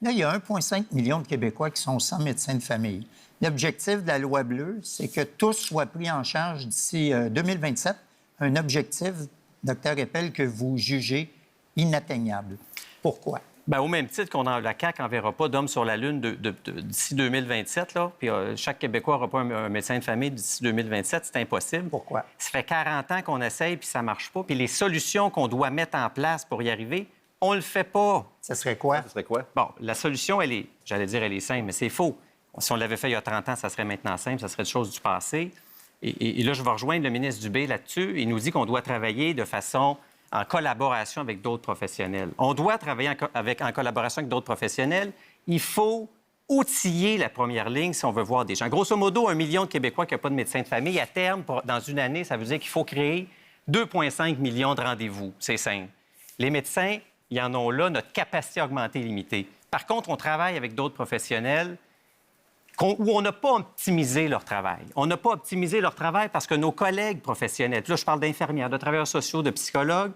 Là, il y a 1,5 million de Québécois qui sont sans médecin de famille. L'objectif de la loi bleue, c'est que tous soient pris en charge d'ici 2027. Un objectif, Dr. Eppel, que vous jugez inatteignable. Pourquoi? Bien, au même titre la CAQ n'enverra pas d'hommes sur la Lune d'ici 2027, là, puis chaque Québécois n'aura pas un médecin de famille d'ici 2027, c'est impossible. Pourquoi? Ça fait 40 ans qu'on essaye, puis ça ne marche pas. Puis les solutions qu'on doit mettre en place pour y arriver, on ne le fait pas. Ça serait quoi? Ça serait quoi? Bon, la solution, elle est simple, mais c'est faux. Si on l'avait fait il y a 30 ans, ça serait maintenant simple, ça serait des choses du passé. Et là, je vais rejoindre le ministre Dubé là-dessus. Il nous dit qu'on doit travailler de façon en collaboration avec d'autres professionnels. On doit travailler en collaboration avec d'autres professionnels. Il faut outiller la première ligne si on veut voir des gens. Grosso modo, 1 million de Québécois qui n'ont pas de médecin de famille. À terme, dans une année, ça veut dire qu'il faut créer 2,5 millions de rendez-vous. C'est simple. Les médecins, ils en ont là, notre capacité augmentée est limitée. Par contre, on travaille avec d'autres professionnels où on n'a pas optimisé leur travail. On n'a pas optimisé leur travail parce que nos collègues professionnels, là, je parle d'infirmières, de travailleurs sociaux, de psychologues,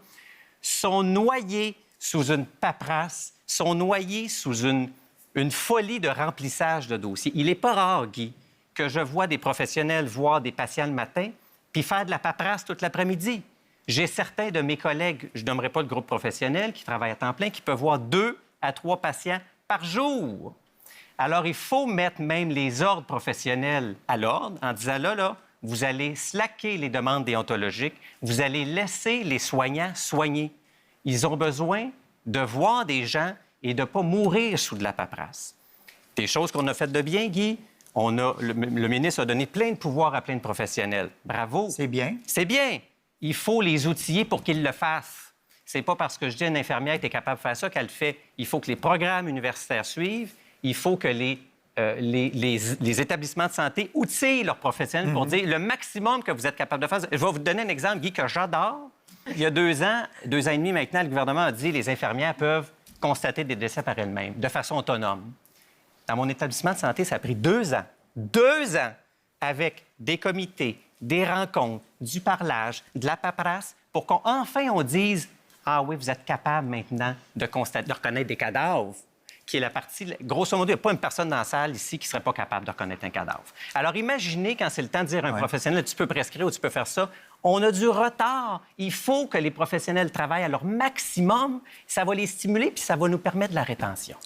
sont noyés sous une paperasse, sont noyés sous une folie de remplissage de dossiers. Il n'est pas rare, Guy, que je vois des professionnels voir des patients le matin puis faire de la paperasse toute l'après-midi. J'ai certains de mes collègues, je nommerai pas le groupe professionnel, qui travaillent à temps plein, qui peuvent voir 2 à 3 patients par jour. Alors, il faut mettre même les ordres professionnels à l'ordre en disant, là, vous allez slacker les demandes déontologiques, vous allez laisser les soignants soigner. Ils ont besoin de voir des gens et de ne pas mourir sous de la paperasse. Des choses qu'on a faites de bien, Guy, le ministre a donné plein de pouvoirs à plein de professionnels. Bravo. C'est bien. C'est bien. Il faut les outiller pour qu'ils le fassent. C'est pas parce que je dis à une infirmière qui est capable de faire ça qu'elle le fait. Il faut que les programmes universitaires suivent. Il faut que les établissements de santé outillent leurs professionnels pour dire le maximum que vous êtes capable de faire. Je vais vous donner un exemple, Guy, que j'adore. Il y a 2 ans et demi maintenant, le gouvernement a dit que les infirmières peuvent constater des décès par elles-mêmes, de façon autonome. Dans mon établissement de santé, ça a pris 2 ans. 2 ans avec des comités, des rencontres, du parlage, de la paperasse, pour qu'enfin on dise « Ah oui, vous êtes capable maintenant de reconnaître des cadavres », qui est la partie... Grosso modo, il n'y a pas une personne dans la salle ici qui ne serait pas capable de reconnaître un cadavre. Alors imaginez quand c'est le temps de dire à un professionnel « Tu peux prescrire ou tu peux faire ça », on a du retard. Il faut que les professionnels travaillent à leur maximum. Ça va les stimuler puis ça va nous permettre de la rétention.